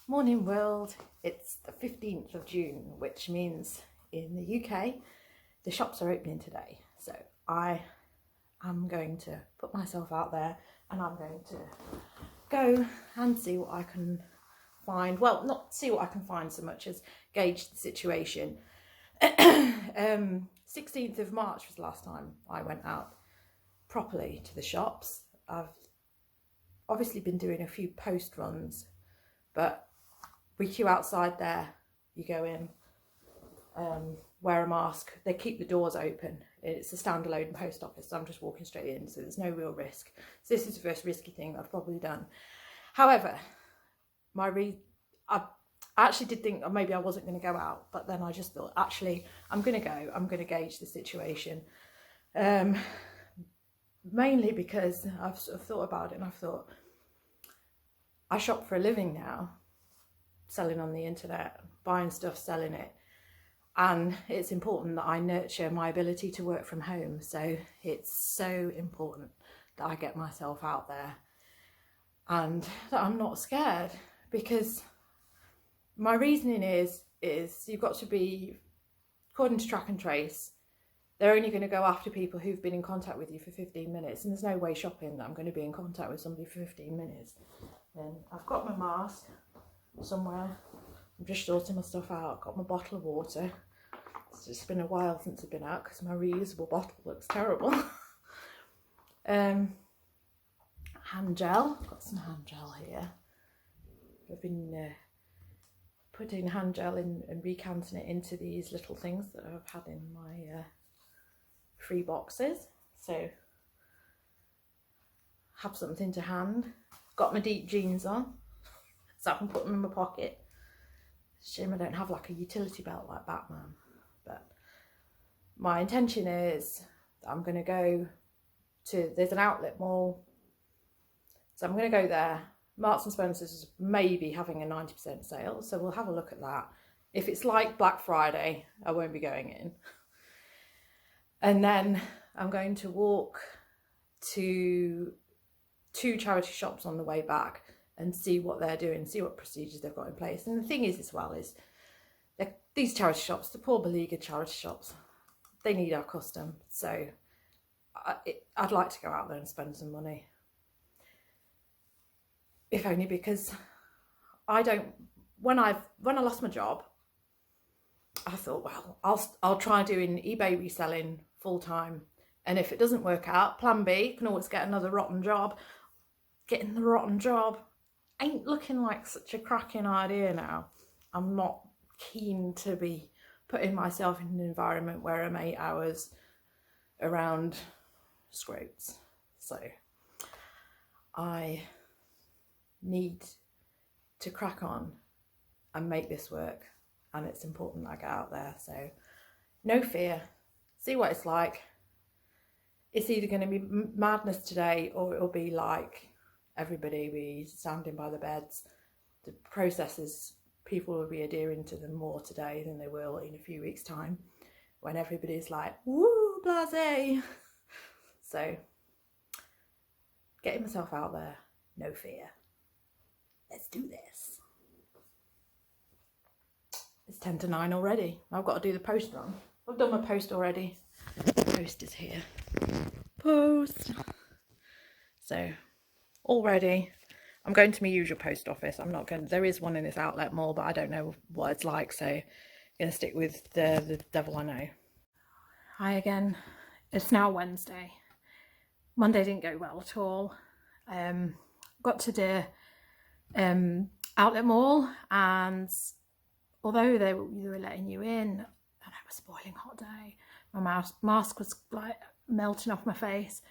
Morning world, it's the 15th of June, which means in the UK the shops are opening today. So I am going to put myself out there and I'm going to go and see what I can find. Well, not see what I can find so much as gauge the situation. 16th of March was the last time I went out properly to the shops. I've obviously been doing a few post runs, but we queue outside there, you go in, wear a mask, they keep the doors open. It's a standalone post office, so I'm just walking straight in, so there's no real risk. So this is the first risky thing I've probably done. However, I actually did think maybe I wasn't going to go out, but then I just thought, actually, I'm going to go, I'm going to gauge the situation. Mainly because I've sort of thought about it and I've thought, I shop for a living now, selling on the internet, buying stuff, selling it. And it's important that I nurture my ability to work from home. So it's so important that I get myself out there and that I'm not scared, because my reasoning is you've got to be, according to Track and Trace, they're only going to go after people who've been in contact with you for 15 minutes. And there's no way shopping that I'm going to be in contact with somebody for 15 minutes. And I've got my mask somewhere. I'm just sorting my stuff out. I've got my bottle of water. It's just been a while since I've been out because my reusable bottle looks terrible. Hand gel. I've got some hand gel here. I've been putting hand gel in and recanting it into these little things that I've had in my free boxes. So have something to hand. Got my deep jeans on, so I can put them in my pocket. Shame I don't have like a utility belt like Batman. But my intention is that I'm going to go to, there's an outlet mall, so I'm going to go there. Marks and Spencer's is maybe having a 90% sale, so we'll have a look at that. If it's like Black Friday, I won't be going in. And then I'm going to walk to 2 charity shops on the way back and see what they're doing, see what procedures they've got in place. And the thing is as well is these charity shops, the poor beleaguered charity shops, they need our custom. So I'd like to go out there and spend some money. If only because when I lost my job, I thought, well, I'll try doing eBay reselling full time. And if it doesn't work out, plan B, you can always get another rotten job. Getting the rotten job ain't looking like such a cracking idea now. I'm not keen to be putting myself in an environment where I'm 8 hours around scrapes. So I need to crack on and make this work, and it's important that I get out there. So no fear, see what it's like. It's either going to be madness today or it'll be like everybody be standing by the beds. The processes, people will be adhering to them more today than they will in a few weeks' time when everybody's like, woo, blasé. So getting myself out there, no fear. Let's do this. It's 10 to 9 already. I've got to do the post run. I've done my post already. The post is here. Post. So all ready. I'm going to my usual post office. I'm not going, there is one in this outlet mall, but I don't know what it's like, so I'm going to stick with the devil I know. Hi again. It's now Wednesday. Monday didn't go well at all. Got to the outlet mall, and although they were letting you in, and it was a boiling hot day, my mask was like melting off my face.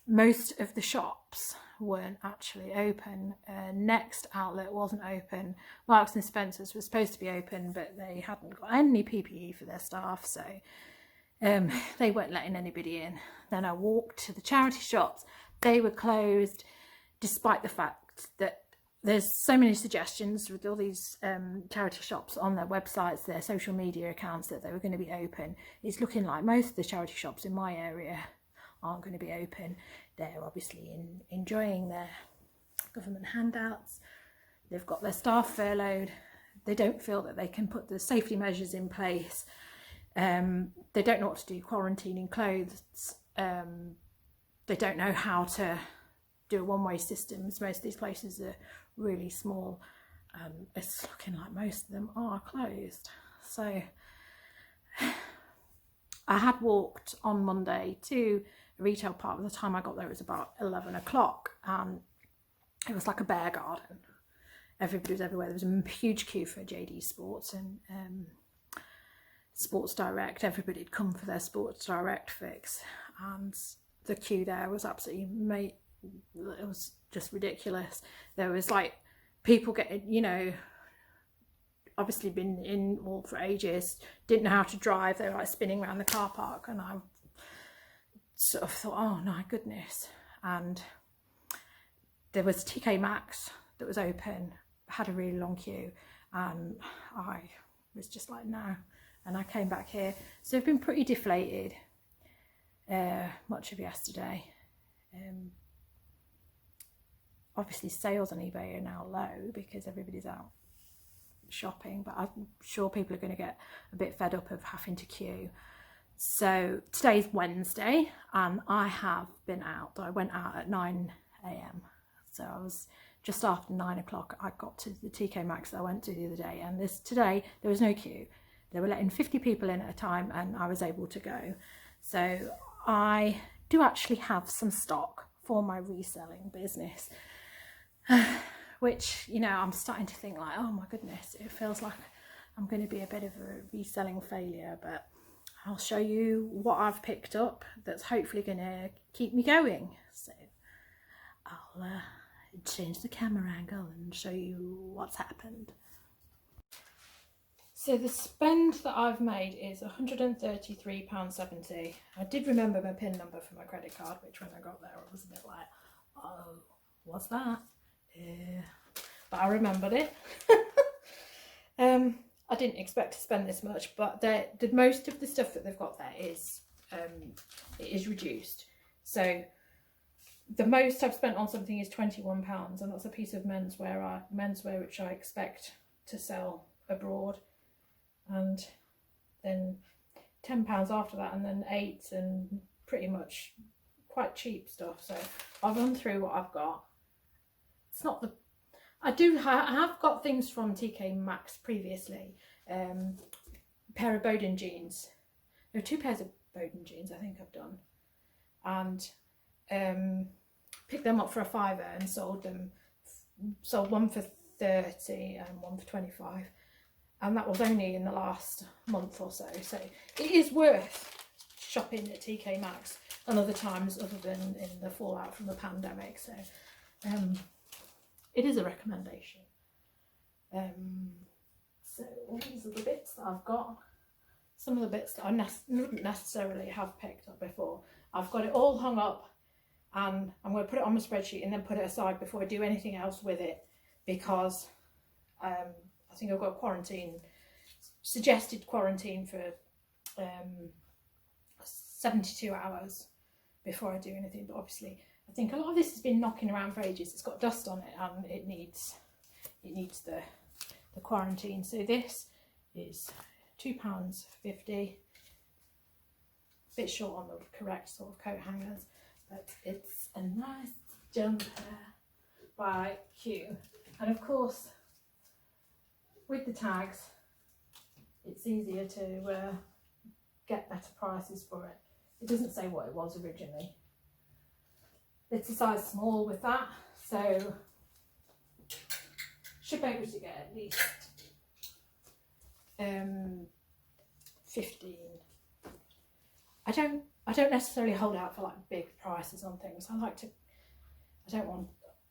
Most of the shops weren't actually open. Next outlet wasn't open. Marks and Spencer's was supposed to be open, but they hadn't got any PPE for their staff, so they weren't letting anybody in. Then I walked to the charity shops. They were closed, despite the fact that there's so many suggestions with all these charity shops on their websites, their social media accounts, that they were going to be open. It's looking like most of the charity shops in my area aren't going to be open. They're obviously enjoying their government handouts, they've got their staff furloughed, they don't feel that they can put the safety measures in place, they don't know what to do quarantining clothes, they don't know how to do a one-way systems. Most of these places are really small. It's looking like most of them are closed. So I had walked on Monday to a retail park. By the time I got there, it was about 11 o'clock, and it was like a bear garden. Everybody was everywhere. There was a huge queue for JD Sports and Sports Direct. Everybody had come for their Sports Direct fix, and the queue there was absolutely it was just ridiculous. There was like people getting, you know, obviously been in all for ages, didn't know how to drive. They were like spinning around the car park, and I sort of thought, oh my goodness. And there was TK Maxx that was open, had a really long queue, and I was just like, no. And I came back here, so I've been pretty deflated much of yesterday. Obviously sales on eBay are now low because everybody's out shopping, but I'm sure people are going to get a bit fed up of having to queue. So today's Wednesday, and I have been out. I went out at 9 AM, so I was just after 9 o'clock. I got to the TK Maxx that I went to the other day, and today there was no queue. They were letting 50 people in at a time, and I was able to go. So I do actually have some stock for my reselling business, which, you know, I'm starting to think like, oh my goodness, it feels like I'm going to be a bit of a reselling failure, but I'll show you what I've picked up that's hopefully going to keep me going. So I'll change the camera angle and show you what's happened. So the spend that I've made is £133.70. I did remember my PIN number for my credit card, which when I got there I was a bit like, oh, what's that? But I remembered it. I didn't expect to spend this much, but the most of the stuff that they've got there is it is reduced. So the most I've spent on something is £21, and that's a piece of menswear which I expect to sell abroad, and then £10 after that, and then 8, and pretty much quite cheap stuff. So I'll run through what I've got. It's not the I have got things from TK Maxx previously. Pair of Bowden jeans. No, 2 pairs of Bowden jeans I think I've done, and picked them up for a £5 and sold one for 30 and one for 25, and that was only in the last month or so. So it is worth shopping at TK Maxx and other times other than in the fallout from the pandemic. So it is a recommendation. So these are the bits that I've got. Some of the bits that I wouldn't necessarily have picked up before. I've got it all hung up, and I'm going to put it on my spreadsheet and then put it aside before I do anything else with it, because I think I've got suggested quarantine for 72 hours before I do anything. But obviously I think a lot of this has been knocking around for ages. It's got dust on it, and it needs the quarantine. So this is £2.50. A bit short on the correct sort of coat hangers, but it's a nice jumper by Q. And of course, with the tags, it's easier to get better prices for it. It doesn't say what it was originally. It's a size small with that, so should be able to get at least 15. I don't necessarily hold out for like big prices on things.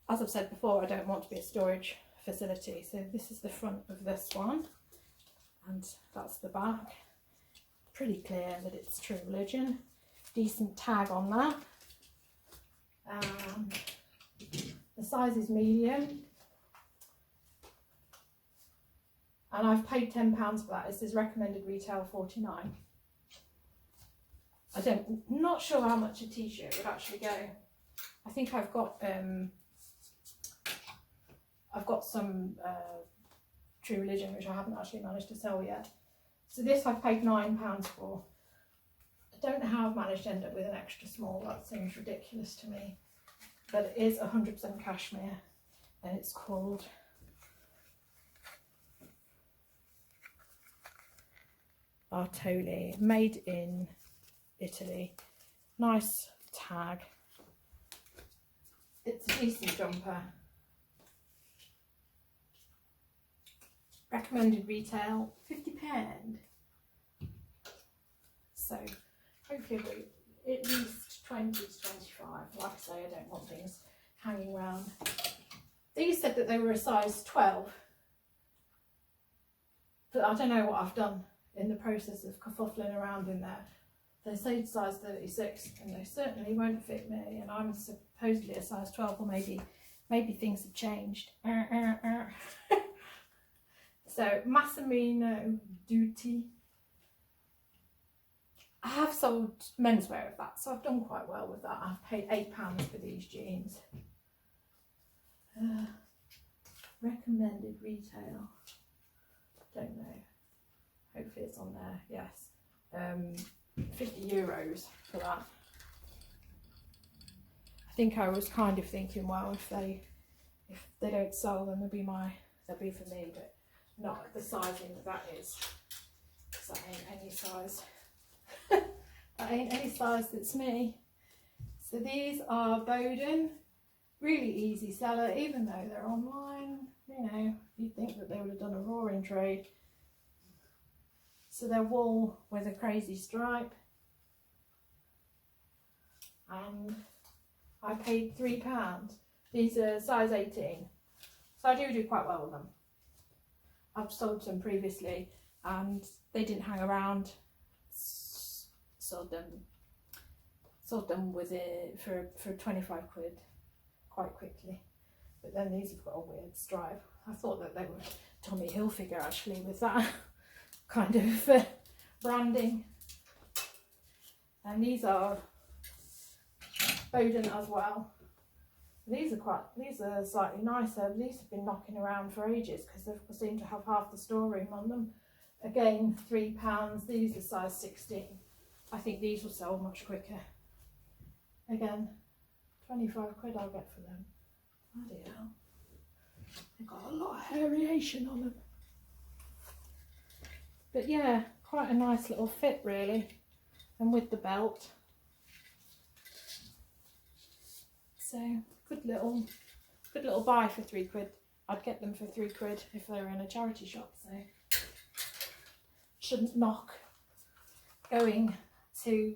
As I've said before, I don't want to be a storage facility. So this is the front of this one, and that's the back. Pretty clear that it's True Religion. Decent tag on that. The size is medium, and I've paid £10 for that. It says recommended retail £49. Not sure how much a t-shirt would actually go. I think I've got I've got some True Religion, which I haven't actually managed to sell yet. So this I've paid £9 for. I don't know how I've managed to end up with an extra small. That seems ridiculous to me. But it is 100% cashmere, and it's called Bartoli, made in Italy. Nice tag. It's a decent jumper. Recommended retail £50. So hopefully at least 20 to 25. Like I say, I don't want things hanging around. These said that they were a size 12, but I don't know what I've done in the process of kerfuffling around in there. They say size 36, and they certainly won't fit me, and I'm supposedly a size 12, or maybe things have changed. So Massimino Dutti. I have sold menswear of that, so I've done quite well with that. I've paid £8 for these jeans. Recommended retail. Don't know. Hopefully it's on there. Yes. €50 for that. I think I was kind of thinking, well, if they don't sell, then they'll be for me, but not the sizing that is, because that ain't any size. That ain't any size that's me. So these are Bowden, really easy seller, even though they're online. You know, you'd think that they would have done a roaring trade. So they're wool with a crazy stripe, and I paid £3. These are size 18, so I do quite well with them. I've sold them previously and they didn't hang around. Sold them with it for 25 quid quite quickly. But then these have got a weird stripe. I thought that they were Tommy Hilfiger actually with that kind of branding. And these are Bowden as well. These are slightly nicer. These have been knocking around for ages because they seem to have half the storeroom on them. Again, £3. These are size 16. I think these will sell much quicker. Again, 25 quid I'll get for them. Bloody hell. They've got a lot of variation on them. But yeah, quite a nice little fit really. And with the belt. So good little buy for 3 quid. I'd get them for 3 quid if they were in a charity shop, so shouldn't knock going to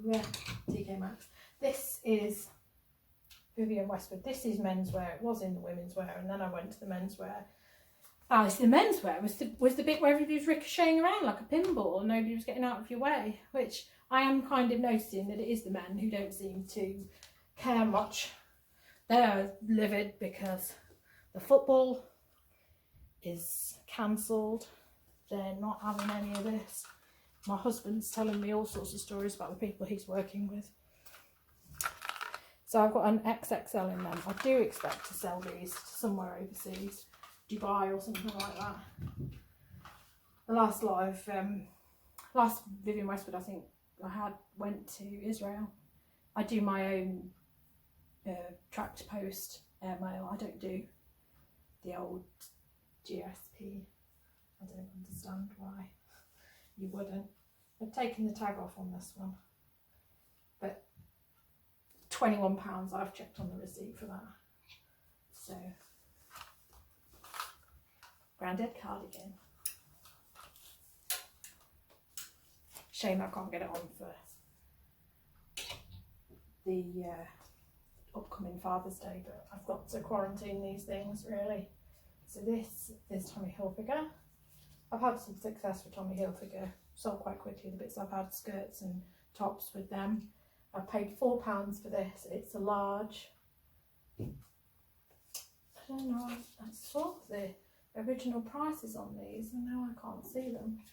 TK Maxx. This is Vivienne Westwood. This is menswear. It was in the women's wear, and then I went to the menswear. Alice, the menswear was the bit where everybody was ricocheting around like a pinball and nobody was getting out of your way, which I am kind of noticing that it is the men who don't seem to care much. They're livid because the football is cancelled. They're not having any of this. My husband's telling me all sorts of stories about the people he's working with. So I've got an XXL in them. I do expect to sell these to somewhere overseas, Dubai or something like that. The last lot of, last Vivienne Westwood I think I went to Israel. I do my own tracked post airmail. I don't do the old GSP. I don't understand why you wouldn't. I've taken the tag off on this one, but £21 I've checked on the receipt for that. So Grandad cardigan. Shame I can't get it on for the upcoming Father's Day, but I've got to quarantine these things really. So this is Tommy Hilfiger. I've had some success with Tommy Hilfiger, sold quite quickly the bits I've had, skirts and tops with them. I paid £4 for this. It's a large. I don't know, I saw the original prices on these and now I can't see them.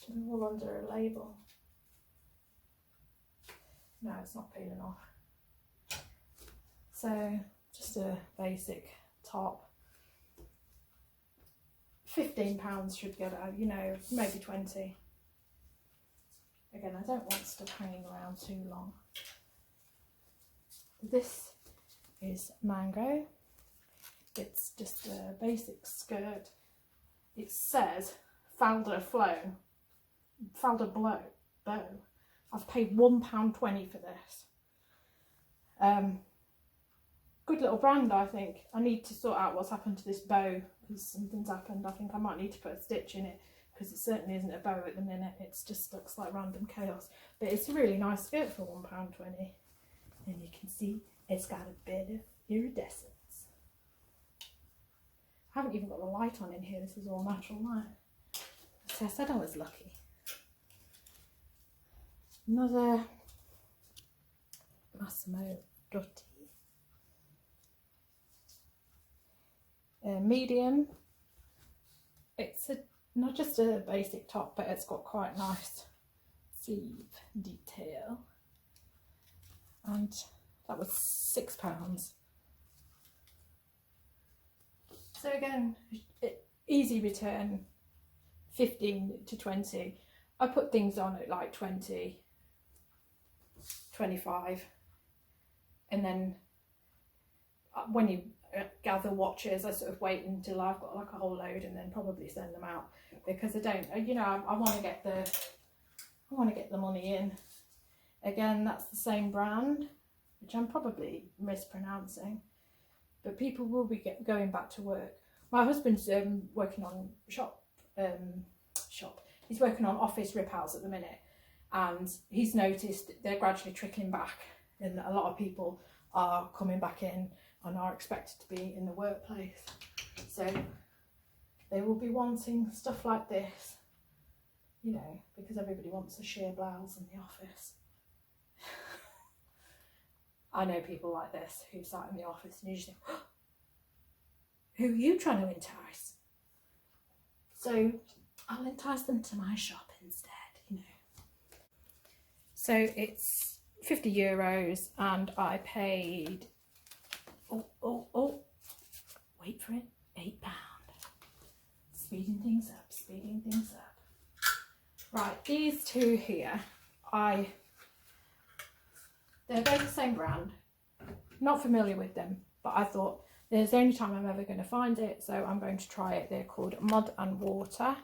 They're all under a label. No, it's not peeling off. So just a basic top. £15 should get out, you know, maybe 20. Again, I don't want stuff hanging around too long. This is Mango. It's just a basic skirt. It says Falda bow. I've paid £1.20 for this. Good little brand, I think. I need to sort out what's happened to this bow because something's happened. I think I might need to put a stitch in it because it certainly isn't a bow at the minute. It just looks like random chaos. But it's a really nice skirt for £1.20. And you can see it's got a bit of iridescence. I haven't even got the light on in here. This is all natural light. So I said I was lucky. Another Massimo Dutti. Medium. It's not just a basic top, but it's got quite nice sleeve detail. And that was £6. So again, easy return, 15 to 20. I put things on at like 20, 25, and then when you gather watches, I sort of wait until I've got like a whole load and then probably send them out, because I don't, you know, I want to get the money in. Again, that's the same brand, which I'm probably mispronouncing, but people will be going back to work. My husband's working on he's working on office rip-outs at the minute, and he's noticed they're gradually trickling back, and a lot of people are coming back in and are expected to be in the workplace. So they will be wanting stuff like this, you know, because everybody wants a sheer blouse in the office. I know people like this who sat in the office and you just think, oh, who are you trying to entice? So I'll entice them to my shop instead, you know. So it's €50 and I paid, wait for it, £8. Speeding things up. Right, these two here, they're both the same brand. Not familiar with them, but I thought there's the only time I'm ever going to find it, so I'm going to try it. They're called Mud and Water.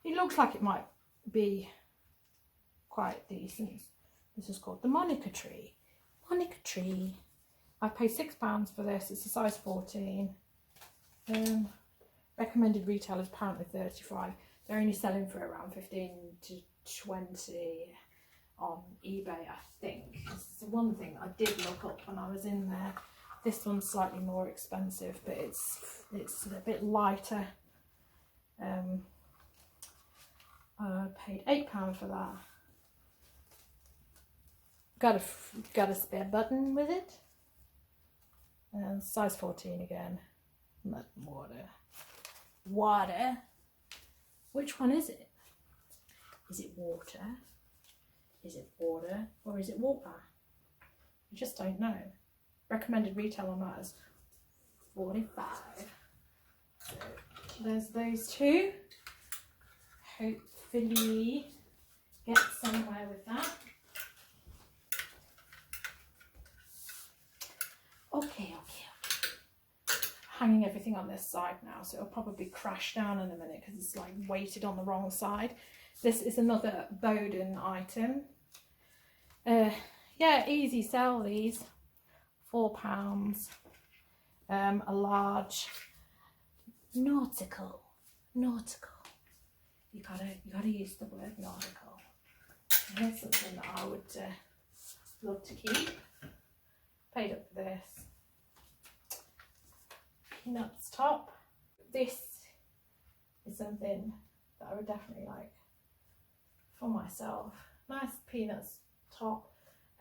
It looks like it might be quite decent. This is called the Monica Tree. Monica Tree. I paid £6 for this. It's a size 14. Recommended retail is apparently 35. They're only selling for around 15 to 20 on eBay, I think. This is the one thing I did look up when I was in there. This one's slightly more expensive, but it's a bit lighter. I paid £8 for that. Got a spare button with it. And size 14 again. Mud and water. Water. Which one is it? Is it water? Is it water? Or is it water? I just don't know. Recommended retail on that is 45. So there's those two. Hopefully get somewhere with that. Okay. Hanging everything on this side now, so it'll probably crash down in a minute because it's like weighted on the wrong side. This is another Bowden item. Yeah, easy sell these. £4. A large nautical. You gotta use the word nautical. Here's something that I would love to keep. Paid up for this. Peanuts top. This is something that I would definitely like for myself. Nice Peanuts top.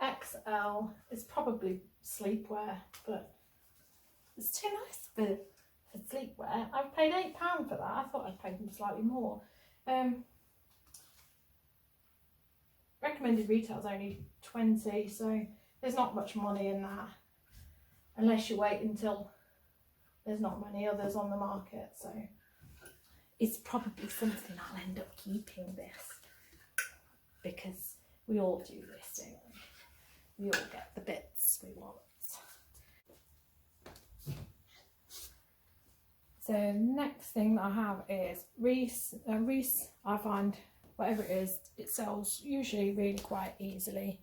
XL is probably sleepwear, but it's too nice for sleepwear. I've paid £8 for that. I thought I'd paid them slightly more. Recommended retail is only 20, so there's not much money in that unless you wait until there's not many others on the market, so it's probably something I'll end up keeping this, because we all do this, don't we? We all get the bits we want. So next thing that I have is Reese. Reese, I find whatever it is, it sells usually really quite easily.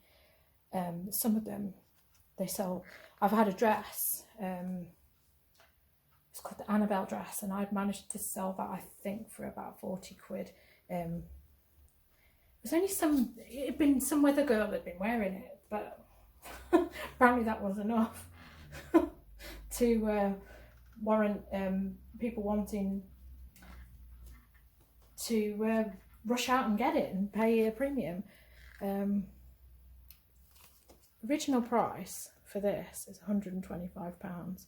Some of them, they sell. I've had a dress, it's called the Annabelle dress, and I'd managed to sell that, I think, for about 40 quid. There's only it had been some other girl had been wearing it, but apparently that was enough to warrant people wanting to rush out and get it and pay a premium. Original price for this is £125.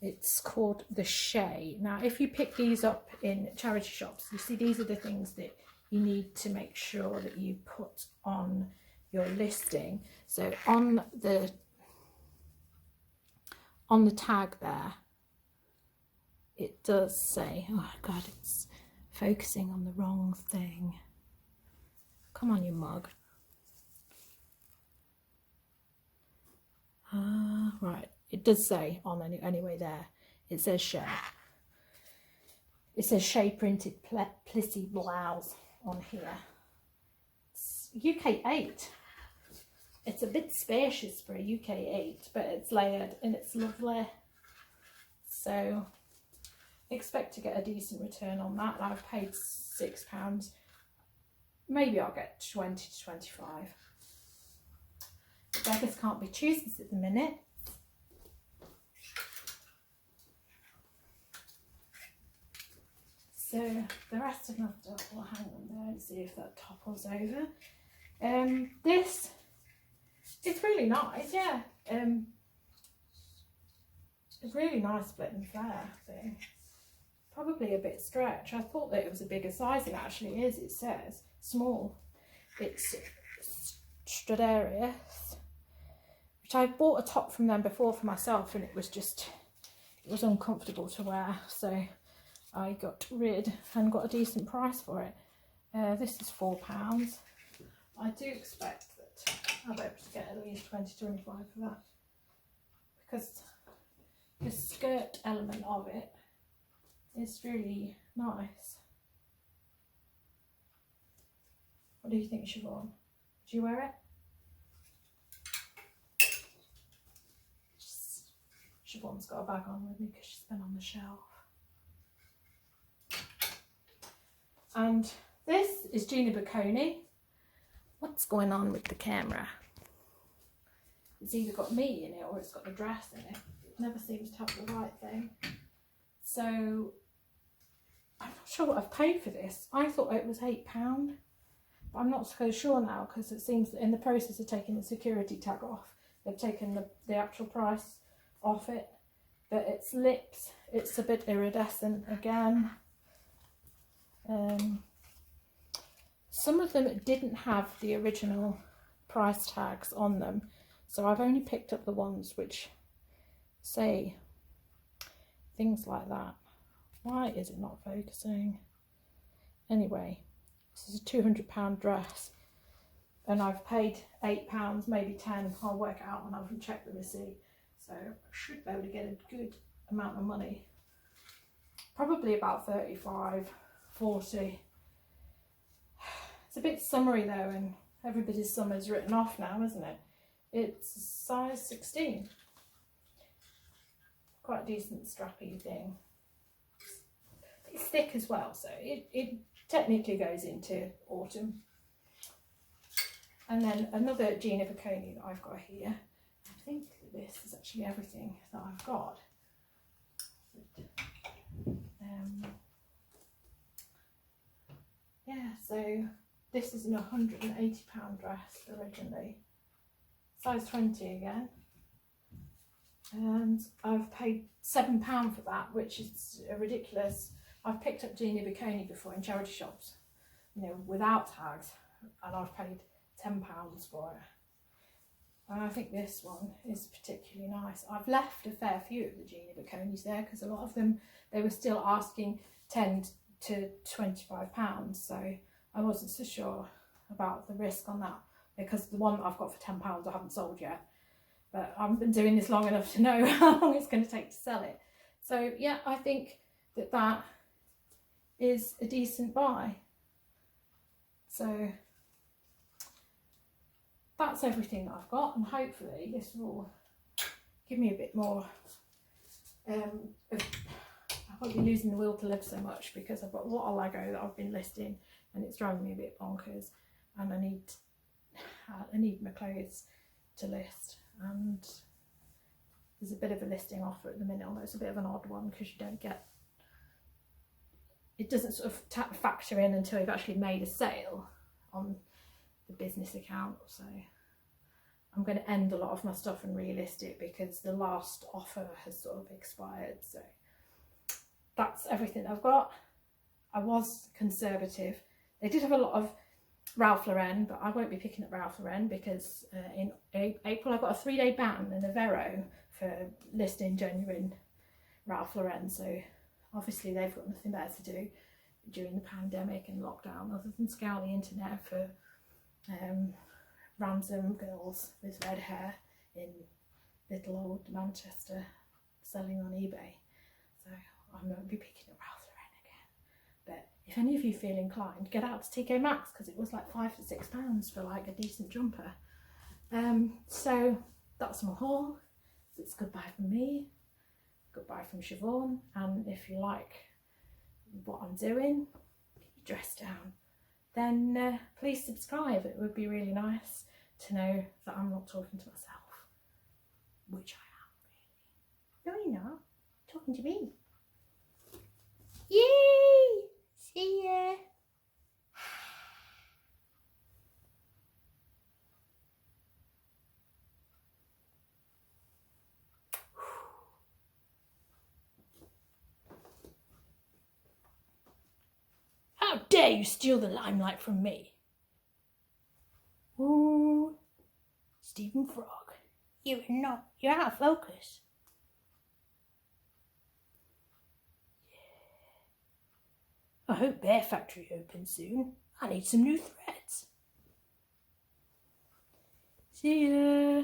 It's called the Shea. Now, if you pick these up in charity shops, you see these are the things that you need to make sure that you put on your listing. So on the tag there, it does say, oh God, it's focusing on the wrong thing. Come on, you mug. Right, it does say on anyway there, it says Shea. It says Shea printed plissy blouse on here. It's UK 8. It's a bit spacious for a UK 8, but it's layered and it's lovely. So expect to get a decent return on that. I've paid £6. Maybe I'll get 20 to 25. Beggars can't be choosers at the minute. So the rest of my stuff will hang on there and see if that topples over. This, it's really nice, yeah. It's really nice split and flare thing. Probably a bit stretch. I thought that it was a bigger size. It actually is. It says small. It's Stradarius, which I bought a top from them before for myself, and it was uncomfortable to wear, so I got rid and got a decent price for it. This is £4. I do expect that I'll be able to get at least 20 to 25 for that, because the skirt element of it is really nice. What do you think, Siobhan? Do you wear it? Siobhan's got a bag on with me because she's been on the shelf. And this is Gina Bocconi. What's going on with the camera? It's either got me in it or it's got the dress in it. It never seems to have the right thing. So I'm not sure what I've paid for this. I thought it was £8, but I'm not so sure now, because it seems that in the process of taking the security tag off, they've taken the actual price off it. But its lips, it's a bit iridescent again. Some of them didn't have the original price tags on them, so I've only picked up the ones which say things like that. Why is it not focusing? Anyway, this is a £200 dress, and I've paid £8, maybe 10. I'll work it out when I've checked the receipt. So I should be able to get a good amount of money. Probably about 35, 40. It's a bit summery though, and everybody's summer's written off now, isn't it? It's size 16. Quite a decent strappy thing. It's thick as well, so it technically goes into autumn. And then another Gina Bocconi that I've got here. I think this is actually everything that I've got. Yeah, so this is an £180 dress originally, size 20 again, and I've paid £7 for that, which is ridiculous. I've picked up Gina Bocconi before in charity shops, you know, without tags, and I've paid £10 for it. And I think this one is particularly nice. I've left a fair few of the Genie Bacconis there because a lot of them, they were still asking £10 to £25, so I wasn't so sure about the risk on that, because the one that I've got for £10 I haven't sold yet, but I've been doing this long enough to know how long it's going to take to sell it. So yeah, I think that that is a decent buy. So that's everything that I've got, and hopefully this will give me a bit more I won't be losing the will to live so much, because I've got a lot of Lego that I've been listing and it's driving me a bit bonkers, and I need my clothes to list, and there's a bit of a listing offer at the minute, although it's a bit of an odd one because you don't get, it doesn't sort of factor in until you've actually made a sale on the business account. So I'm going to end a lot of my stuff and relist it because the last offer has sort of expired. So that's everything I've got. I was conservative. They did have a lot of Ralph Lauren, but I won't be picking up Ralph Lauren because in April I got a 3-day ban in Avero for listing genuine Ralph Lauren. So obviously they've got nothing better to do during the pandemic and lockdown other than scour the internet for random girls with red hair in little old Manchester selling on eBay. So I won't be picking up Ralph Lauren again. But if any of you feel inclined, get out to TK Maxx because it was like £5 to £6 for like a decent jumper. So that's my haul. It's goodbye from me, goodbye from Siobhan, and if you like what I'm doing, get your dress down, then please subscribe. It would be really nice to know that I'm not talking to myself, which I am really. No, you're not. You're talking to me. Yay! See ya! How dare you steal the limelight from me? Ooh, Stephen Frog, you're out of focus. I hope Bear Factory opens soon. I need some new threads. See ya.